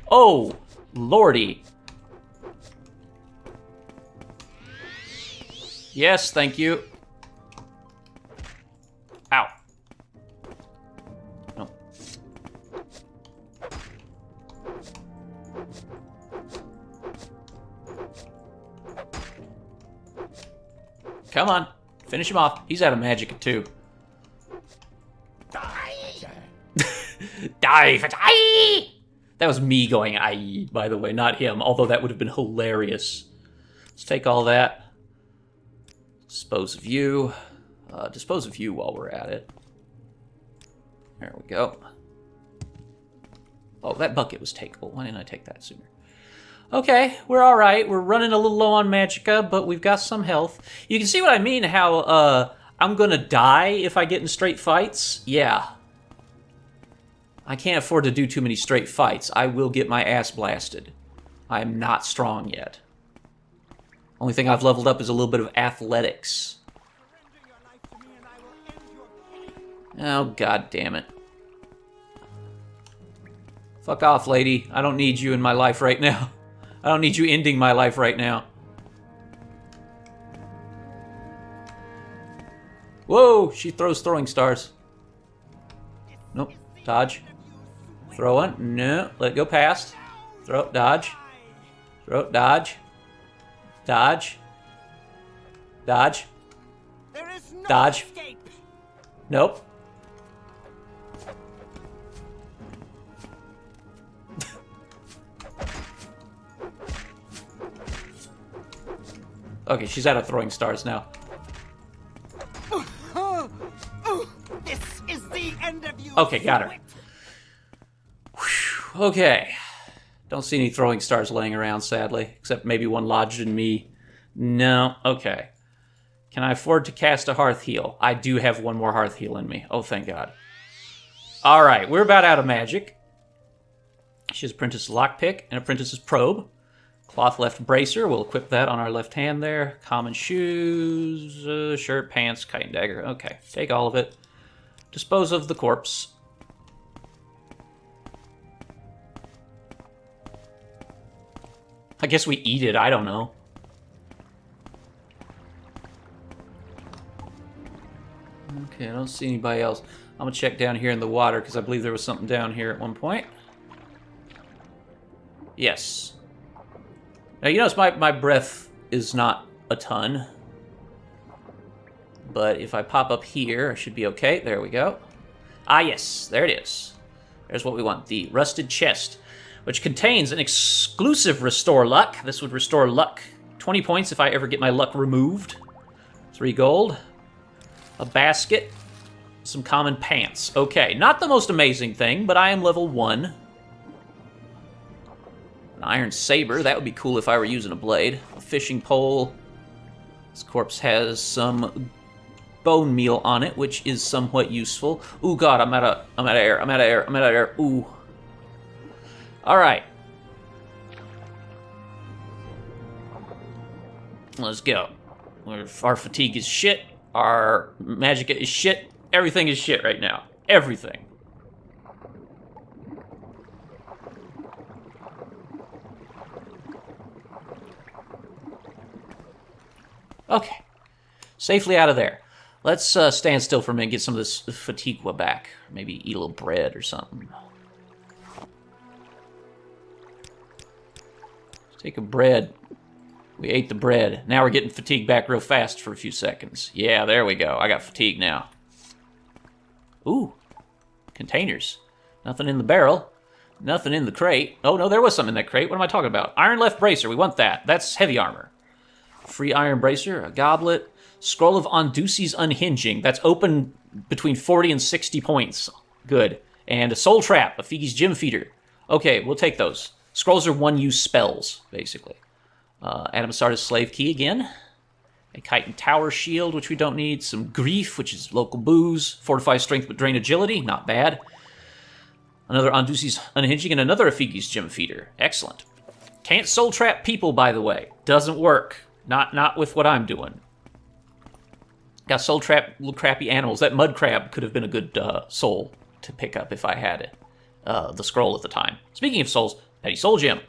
Oh, lordy. Yes, thank you. Ow. No. Come on. Finish him off. He's out of magic, too. Die for die! That was me going aye, by the way, not him, although that would have been hilarious. Let's take all that. Dispose of you. Dispose of you while we're at it. There we go. Oh, that bucket was takeable. Why didn't I take that sooner? Okay, we're alright. We're running a little low on magicka, but we've got some health. You can see what I mean, how I'm gonna die if I get in straight fights. Yeah. I can't afford to do too many straight fights. I will get my ass blasted. I'm not strong yet. Only thing I've leveled up is a little bit of athletics. Oh, god damn it. Fuck off, lady. I don't need you in my life right now. I don't need you ending my life right now. Whoa, she throws throwing stars. Nope, dodge. Throw one. No. Let it go past. Throw. Dodge. Throw. Dodge. Dodge. Dodge. There is no Dodge. escape. Nope. Okay, she's out of throwing stars now. This is the end of you. Okay, got her. Whew, okay. Don't see any throwing stars laying around, sadly. Except maybe one lodged in me. No. Okay. Can I afford to cast a Hearth Heal? I do have one more Hearth Heal in me. Oh, thank God. Alright, we're about out of magic. She has Apprentice's Lockpick and Apprentice's Probe. Cloth left bracer. We'll equip that on our left hand there. Common shoes, shirt, pants, cutting dagger. Okay, take all of it. Dispose of the corpse. I guess we eat it. I don't know. Okay, I don't see anybody else. I'm gonna check down here in the water because I believe there was something down here at one point. Yes. Now, you notice my breath is not a ton. But if I pop up here, I should be okay. There we go. Ah, yes. There it is. There's what we want. The Rusted Chest, which contains an exclusive Restore Luck. This would restore luck 20 points if I ever get my luck removed. 3 gold. A basket. Some common pants. Okay, not the most amazing thing, but I am level 1. An iron saber, that would be cool if I were using a blade. A fishing pole. This corpse has some bone meal on it, which is somewhat useful. Ooh, God, I'm out of air. Ooh. All right. Let's go. Our fatigue is shit. Our magicka is shit. Everything is shit right now. Everything. Okay. Safely out of there. Let's stand still for a minute and get some of this fatigue back. Maybe eat a little bread or something. Let's take a bread. We ate the bread. Now we're getting fatigue back real fast for a few seconds. Yeah, there we go. I got fatigue now. Ooh. Containers. Nothing in the barrel. Nothing in the crate. Oh, no, there was something in that crate. What am I talking about? Iron left bracer. We want that. That's heavy armor. Free iron bracer. A goblet. Scroll of Ondusi's Unhinging. That's open between 40 and 60 points. Good. And a soul trap. A Figi's Gym Feeder. Okay, we'll take those. Scrolls are one-use spells, basically. Adam Sarda's Slave Key again. A Chitin Tower Shield, which we don't need. Some Grief, which is local booze. Fortify Strength but Drain Agility. Not bad. Another Ondusi's Unhinging and another Afigi's Gym Feeder. Excellent. Can't soul trap people, by the way. Doesn't work. Not with what I'm doing. Got soul trap little crappy animals. That mud crab could have been a good soul to pick up if I had it. The scroll at the time. Speaking of souls, Petty Soul Gem.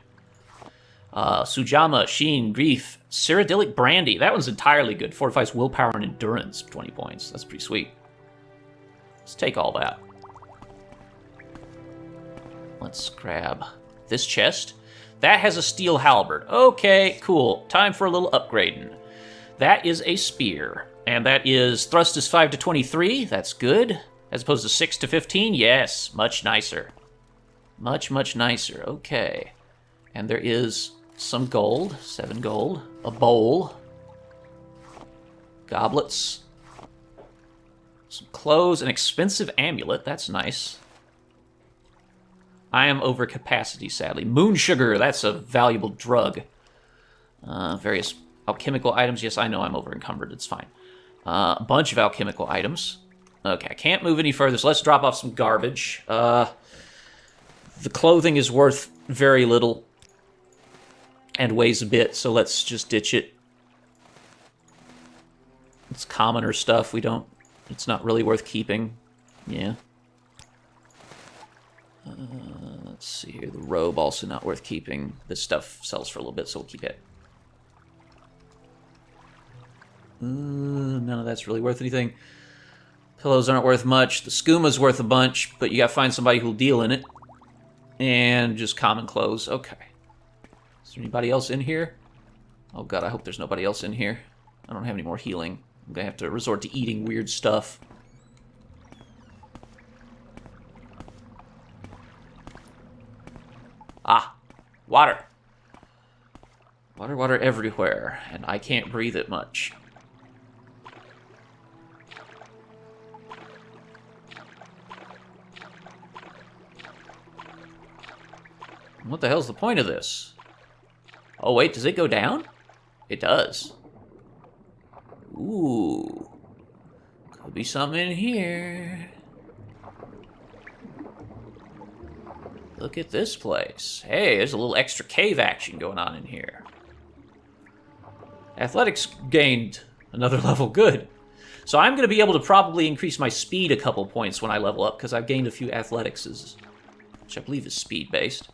Sujama, Sheen, Grief, Cyrodiilic Brandy. That one's entirely good. Fortifies willpower and endurance, 20 points. That's pretty sweet. Let's take all that. Let's grab this chest. That has a steel halberd. Okay, cool. Time for a little upgrading. That is a spear. And that is thrust is 5 to 23. That's good. As opposed to 6 to 15. Yes, much nicer. Much, much nicer. Okay. And there is some gold. 7 gold. A bowl. Goblets. Some clothes. An expensive amulet. That's nice. I am over capacity, sadly. Moon sugar. That's a valuable drug. Various alchemical items. Yes, I know I'm over encumbered. It's fine. A bunch of alchemical items. Okay, I can't move any further, so let's drop off some garbage. The clothing is worth very little and weighs a bit, so let's just ditch it. It's commoner stuff. It's not really worth keeping. Yeah. Let's see here. The robe also not worth keeping. This stuff sells for a little bit, so we'll keep it. None of that's really worth anything. Pillows aren't worth much. The skoomah's worth a bunch, but you gotta find somebody who'll deal in it. And just common clothes. Okay. Is there anybody else in here? Oh god, I hope there's nobody else in here. I don't have any more healing. I'm gonna have to resort to eating weird stuff. Ah, water. Water everywhere, and I can't breathe it much. What the hell's the point of this? Oh wait, does it go down? It does. Ooh. Could be something in here. Look at this place. Hey, there's a little extra cave action going on in here. Athletics gained another level. Good. So I'm going to be able to probably increase my speed a couple points when I level up, because I've gained a few athletics, which I believe is speed-based.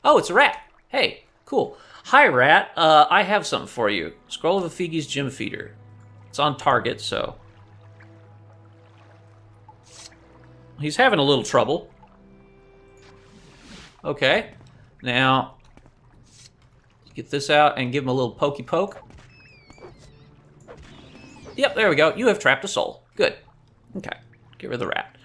Oh, it's a rat. Hey, cool. Hi, rat. I have something for you. Scroll of Afigi's Gym Feeder. It's on target, so... He's having a little trouble. Okay. Now, get this out and give him a little pokey poke. Yep, there we go. You have trapped a soul. Good. Okay. Get rid of the rat.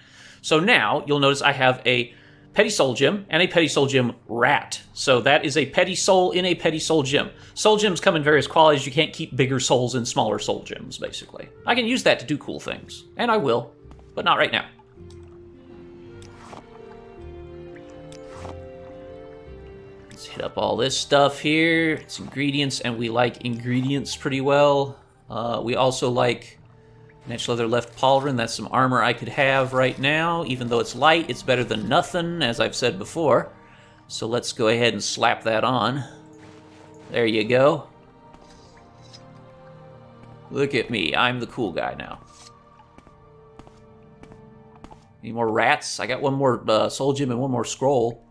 So now, you'll notice I have a Petty Soul Gem and a Petty Soul Gem rat. So that is a Petty Soul in a Petty Soul Gem. Soul Gems come in various qualities. You can't keep bigger souls in smaller Soul Gems, basically. I can use that to do cool things. And I will. But not right now. Let's hit up all this stuff here. It's ingredients, and we like ingredients pretty well. We also like Next leather left pauldron, that's some armor I could have right now. Even though it's light, it's better than nothing, as I've said before. So let's go ahead and slap that on. There you go. Look at me, I'm the cool guy now. Any more rats? I got one more soul gem and one more scroll.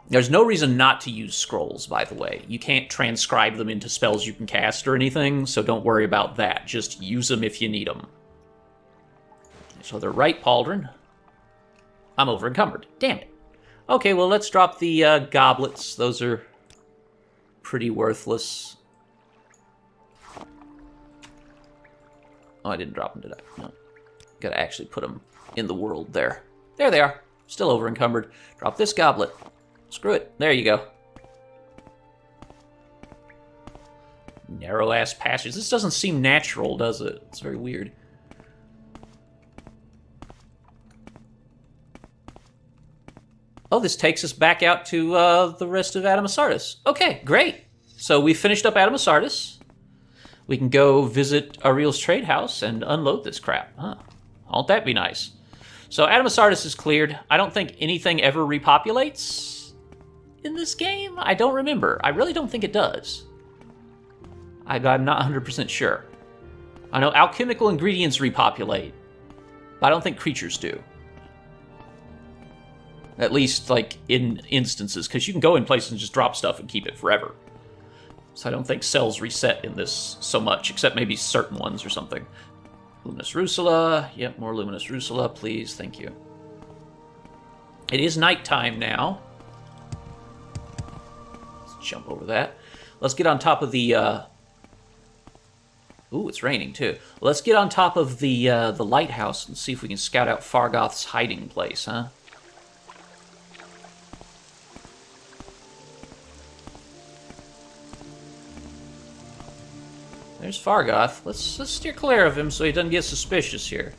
There's no reason not to use scrolls, by the way. You can't transcribe them into spells you can cast or anything, so don't worry about that. Just use them if you need them. So they're right pauldron. I'm over encumbered. Damn it. Okay, well, let's drop the goblets. Those are pretty worthless. Oh, I didn't drop them, did I? No. Gotta actually put them in the world there. There they are. Still over encumbered. Drop this goblet. Screw it. There you go. Narrow-ass passage. This doesn't seem natural, does it? It's very weird. Oh, this takes us back out to the rest of Adamasardis. Okay, great. So we finished up Adamasardis. We can go visit Ariel's trade house and unload this crap. Huh. Won't that be nice? So Adamasardis is cleared. I don't think anything ever repopulates in this game. I don't remember. I really don't think it does. I'm not 100% sure. I know alchemical ingredients repopulate, but I don't think creatures do. At least, like, in instances, because you can go in places and just drop stuff and keep it forever. So I don't think cells reset in this so much, except maybe certain ones or something. Luminous Rusula. Yep, more Luminous Rusula, please. Thank you. It is nighttime now. Let's jump over that. Let's get on top of the... Ooh, it's raining, too. Let's get on top of the lighthouse and see if we can scout out Fargoth's hiding place, huh? There's Fargoth. Let's steer clear of him so he doesn't get suspicious here.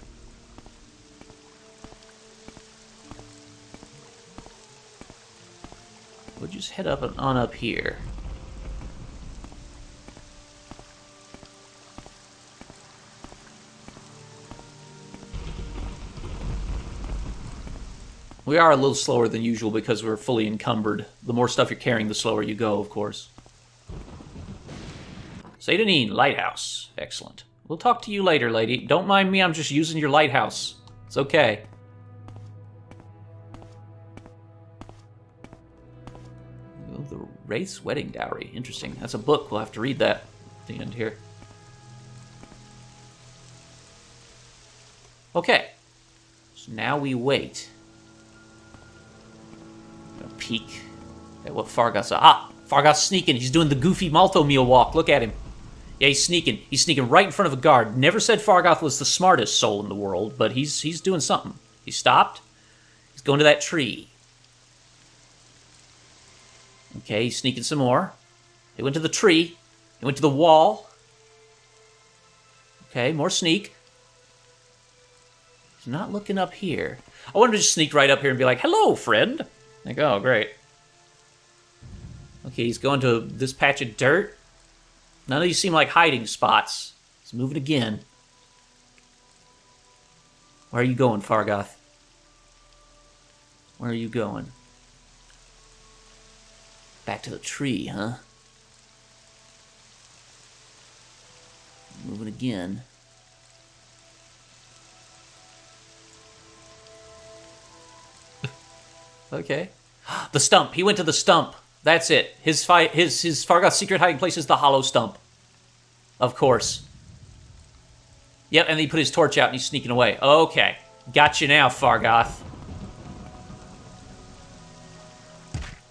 We'll just head up and on up here. We are a little slower than usual because we're fully encumbered. The more stuff you're carrying, the slower you go, of course. Sadanin, lighthouse. Excellent. We'll talk to you later, lady. Don't mind me, I'm just using your lighthouse. It's okay. Oh, the Wraith's Wedding Dowry. Interesting. That's a book. We'll have to read that at the end here. Okay. So now we wait. Gonna peek at what Fargoth's... Ah! Fargoth's sneaking. He's doing the goofy Malto meal walk. Look at him. Yeah, he's sneaking. He's sneaking right in front of a guard. Never said Fargoth was the smartest soul in the world, but he's doing something. He stopped. He's going to that tree. Okay, he's sneaking some more. He went to the tree. He went to the wall. Okay, more sneak. He's not looking up here. I wanted to just sneak right up here and be like, hello, friend. Like, oh, great. Okay, he's going to this patch of dirt. None of these seem like hiding spots. He's moving again. Where are you going, Fargoth? Where are you going? Back to the tree, huh? Moving again. Okay. The stump. He went to the stump. That's it. His Fargoth's secret hiding place is the hollow stump. Of course. Yep, and then he put his torch out and he's sneaking away. Okay. Got you now, Fargoth.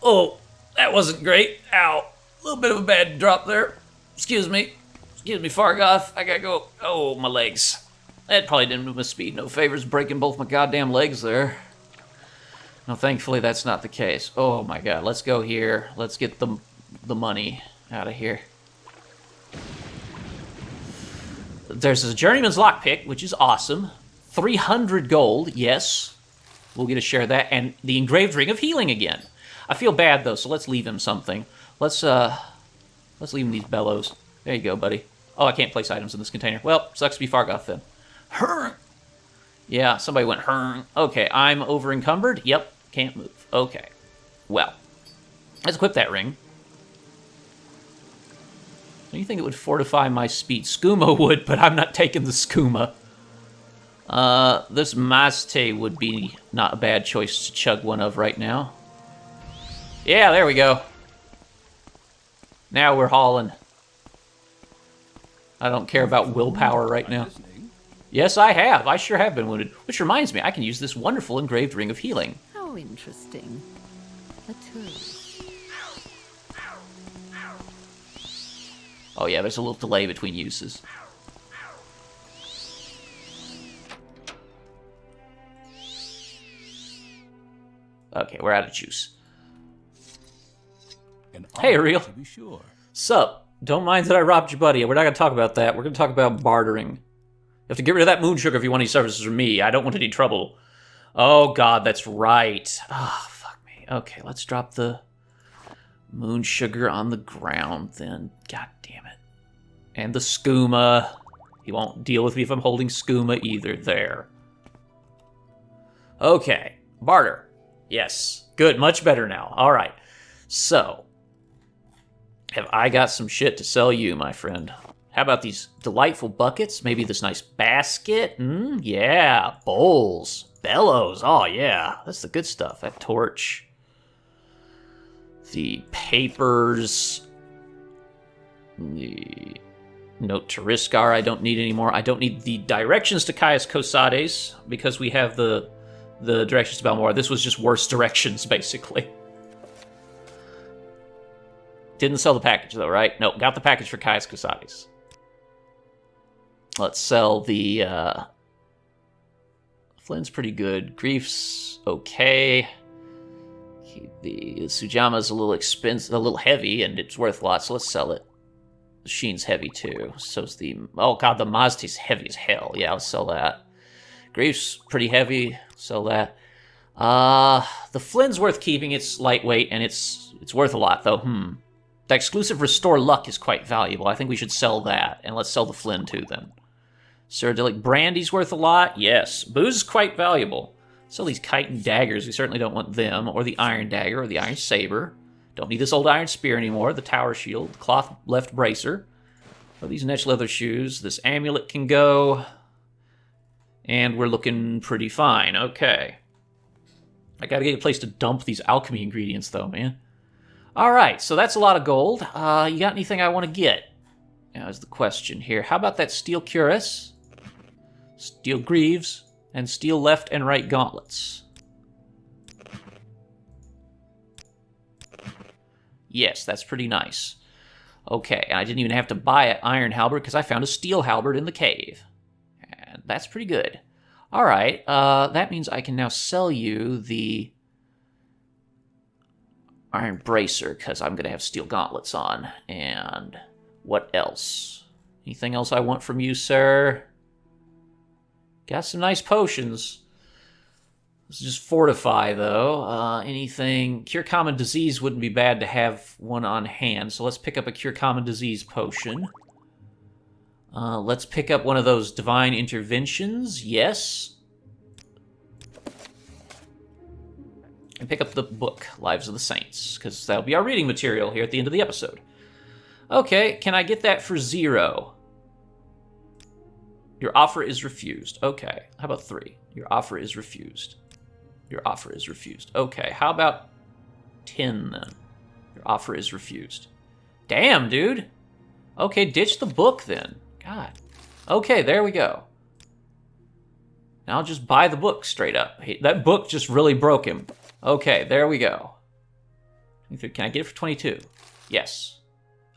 Oh, that wasn't great. Ow. A little bit of a bad drop there. Excuse me. Excuse me, Fargoth. I gotta go. Oh, my legs. That probably didn't do my speed no favors, breaking both my goddamn legs there. No, thankfully that's not the case. Oh my god, let's go here. Let's get the money out of here. There's a journeyman's lockpick, which is awesome. 300 gold, yes. We'll get a share of that. And the engraved ring of healing again. I feel bad though, so let's leave him something. Let's Let's leave him these bellows. There you go, buddy. Oh, I can't place items in this container. Well, sucks to be Fargoth then. Hurr! Yeah, somebody went hurr. Okay, I'm over encumbered. Yep, can't move. Okay. Well, let's equip that ring. Do you think it would fortify my speed? Skooma would, but I'm not taking the skooma. This Mazte would be not a bad choice to chug one of right now. Yeah, there we go. Now we're hauling. I don't care about willpower right now. Yes, I have. I sure have been wounded. Which reminds me, I can use this wonderful engraved ring of healing. How interesting. A tool. Oh yeah, there's a little delay between uses. Okay, we're out of juice. Hey, Ariel. To be sure. Sup? Don't mind that I robbed your buddy. We're not going to talk about that. We're going to talk about bartering. You have to get rid of that moon sugar if you want any services from me. I don't want any trouble. Oh, God, that's right. Ah, oh, fuck me. Okay, let's drop the moon sugar on the ground then. God damn it. And the skooma. He won't deal with me if I'm holding skooma either. There. Okay. Barter. Yes. Good. Much better now. All right. So, have I got some shit to sell you, my friend? How about these delightful buckets? Maybe this nice basket? Yeah. Bowls. Bellows. Oh, yeah. That's the good stuff. That torch. The papers. The note to Riskar I don't need anymore. I don't need the directions to Caius Cosades because we have the directions to Balmora. This was just worse directions, basically. Didn't sell the package, though, right? No, got the package for Caius Cosades. Let's sell the... Flynn's pretty good. Grief's okay. The Sujama's a little expensive, a little heavy, and it's worth a lot, so let's sell it. The Sheen's heavy, too. So's the... Oh, God, the Mazte's heavy as hell. Yeah, let's sell that. Grief's pretty heavy. Sell that. The Flynn's worth keeping. It's lightweight, and it's worth a lot, though. The exclusive Restore Luck is quite valuable. I think we should sell that, and let's sell the Flynn, too, then. Cyrodiilic Brandy's worth a lot. Yes. Booze is quite valuable. Sell these chitin daggers. We certainly don't want them, or the iron dagger, or the iron saber. Don't need this old iron spear anymore. The tower shield, the cloth left bracer. Oh, these netch leather shoes. This amulet can go. And we're looking pretty fine. Okay. I gotta get a place to dump these alchemy ingredients, though, man. Alright, so that's a lot of gold. You got anything I want to get? Now is the question here. How about that steel cuirass? Steel greaves? And steel left and right gauntlets? Yes, that's pretty nice. Okay, and I didn't even have to buy an iron halberd because I found a steel halberd in the cave. And that's pretty good. All right, that means I can now sell you the iron bracer because I'm going to have steel gauntlets on. And what else? Anything else I want from you, sir? Got some nice potions. Let's just fortify, though. Anything... Cure Common Disease wouldn't be bad to have one on hand, so let's pick up a Cure Common Disease potion. Let's pick up one of those Divine Interventions. Yes. And pick up the book, Lives of the Saints, because that'll be our reading material here at the end of the episode. Okay, can I get that for 0? Your offer is refused. Okay, how about 3? Your offer is refused. Your offer is refused. Okay, how about 10 then? Your offer is refused. Damn, dude. Okay, ditch the book then. God. Okay, there we go. Now I'll just buy the book straight up. That book just really broke him. Okay, there we go. Can I get it for 22? Yes.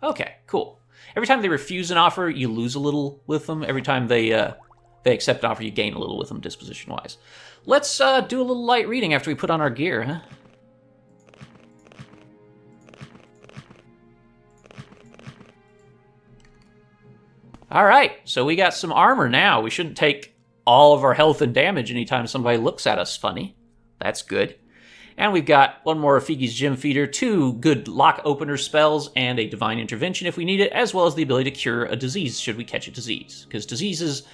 Okay, cool. Every time they refuse an offer, you lose a little with them. Every time they accept an offer, you gain a little with them disposition-wise. Let's do a little light reading after we put on our gear, huh? All right, so we got some armor now. We shouldn't take all of our health and damage anytime somebody looks at us funny. That's good. And we've got one more Rafiki's Gem Feeder, 2 good lock opener spells, and a Divine Intervention if we need it, as well as the ability to cure a disease should we catch a disease. Because diseases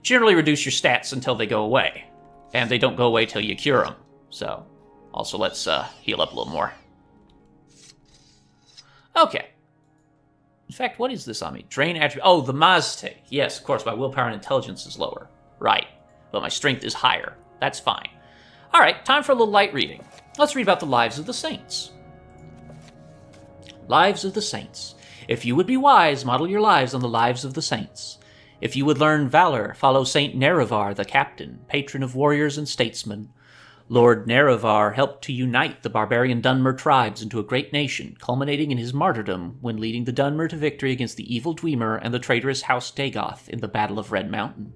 generally reduce your stats until they go away. And they don't go away till you cure them. So, also let's heal up a little more. Okay. In fact, what is this on me? Drain attribute. Oh, the Mazte. Yes, of course, my willpower and intelligence is lower. Right. But my strength is higher. That's fine. All right, time for a little light reading. Let's read about the lives of the saints. Lives of the saints. If you would be wise, model your lives on the lives of the saints. If you would learn valor, follow Saint Nerevar, the captain, patron of warriors and statesmen. Lord Nerevar helped to unite the barbarian Dunmer tribes into a great nation, culminating in his martyrdom when leading the Dunmer to victory against the evil Dwemer and the traitorous House Dagoth in the Battle of Red Mountain.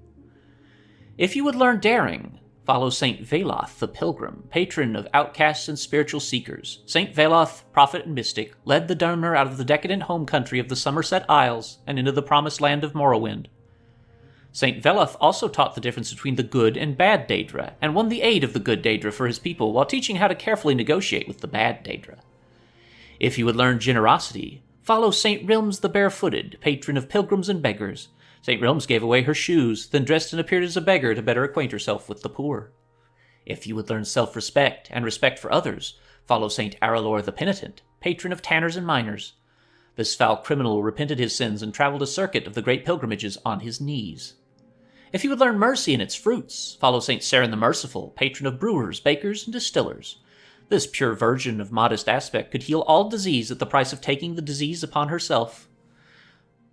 If you would learn daring, follow Saint Veloth, the pilgrim, patron of outcasts and spiritual seekers. Saint Veloth, prophet and mystic, led the Dunmer out of the decadent home country of the Somerset Isles and into the promised land of Morrowind. Saint Veloth also taught the difference between the good and bad Daedra, and won the aid of the good Daedra for his people while teaching how to carefully negotiate with the bad Daedra. If you would learn generosity, follow Saint Rilms the Barefooted, patron of pilgrims and beggars. Saint Rilms gave away her shoes, then dressed and appeared as a beggar to better acquaint herself with the poor. If you would learn self-respect and respect for others, follow Saint Ariel the Penitent, patron of tanners and miners. This foul criminal repented his sins and traveled a circuit of the great pilgrimages on his knees. If you would learn mercy and its fruits, follow Saint Saren the Merciful, patron of brewers, bakers, and distillers. This pure virgin of modest aspect could heal all disease at the price of taking the disease upon herself.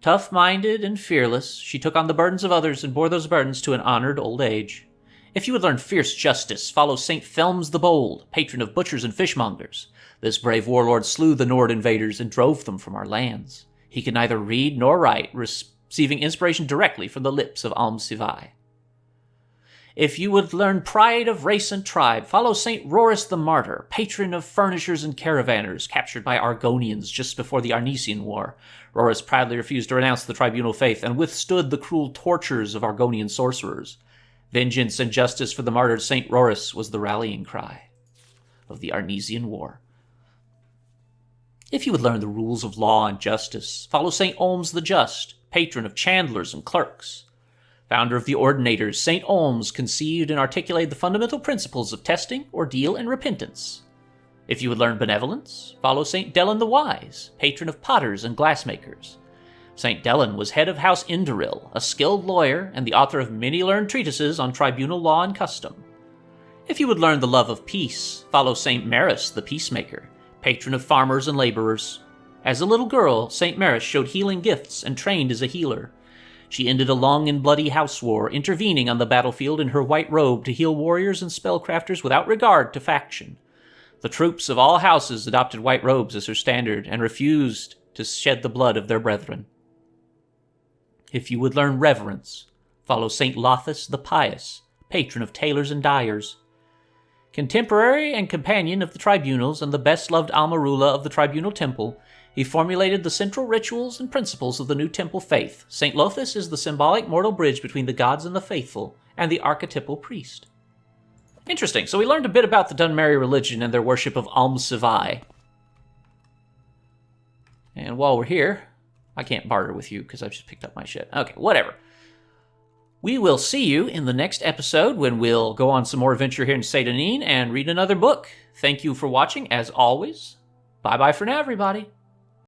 Tough-minded and fearless, she took on the burdens of others and bore those burdens to an honored old age. If you would learn fierce justice, follow Saint Felms the Bold, patron of butchers and fishmongers. This brave warlord slew the Nord invaders and drove them from our lands. He could neither read nor write, receiving inspiration directly from the lips of Almsivai. If you would learn pride of race and tribe, follow Saint Roris the Martyr, patron of furnishers and caravanners captured by Argonians just before the Arnesian War. Roris proudly refused to renounce the tribunal faith and withstood the cruel tortures of Argonian sorcerers. Vengeance and justice for the martyred Saint Roris was the rallying cry of the Arnesian War. If you would learn the rules of law and justice, follow Saint Olms the Just, patron of chandlers and clerks. Founder of the Ordinators, St. Olms conceived and articulated the fundamental principles of testing, ordeal, and repentance. If you would learn benevolence, follow St. Delin the Wise, patron of potters and glassmakers. St. Delin was head of House Indoril, a skilled lawyer and the author of many learned treatises on tribunal law and custom. If you would learn the love of peace, follow St. Maris the Peacemaker, patron of farmers and laborers. As a little girl, St. Maris showed healing gifts and trained as a healer. She ended a long and bloody house war, intervening on the battlefield in her white robe to heal warriors and spellcrafters without regard to faction. The troops of all houses adopted white robes as her standard and refused to shed the blood of their brethren. If you would learn reverence, follow St. Lothus the Pious, patron of tailors and dyers. Contemporary and companion of the tribunals and the best-loved Almarula of the tribunal temple, he formulated the central rituals and principles of the new temple faith. St. Lothus is the symbolic mortal bridge between the gods and the faithful, and the archetypal priest. Interesting. So we learned a bit about the Dunmeri religion and their worship of Almsivai. And while we're here, I can't barter with you because I've just picked up my shit. Okay, whatever. We will see you in the next episode when we'll go on some more adventure here in Seydonin and read another book. Thank you for watching, as always. Bye-bye for now, everybody.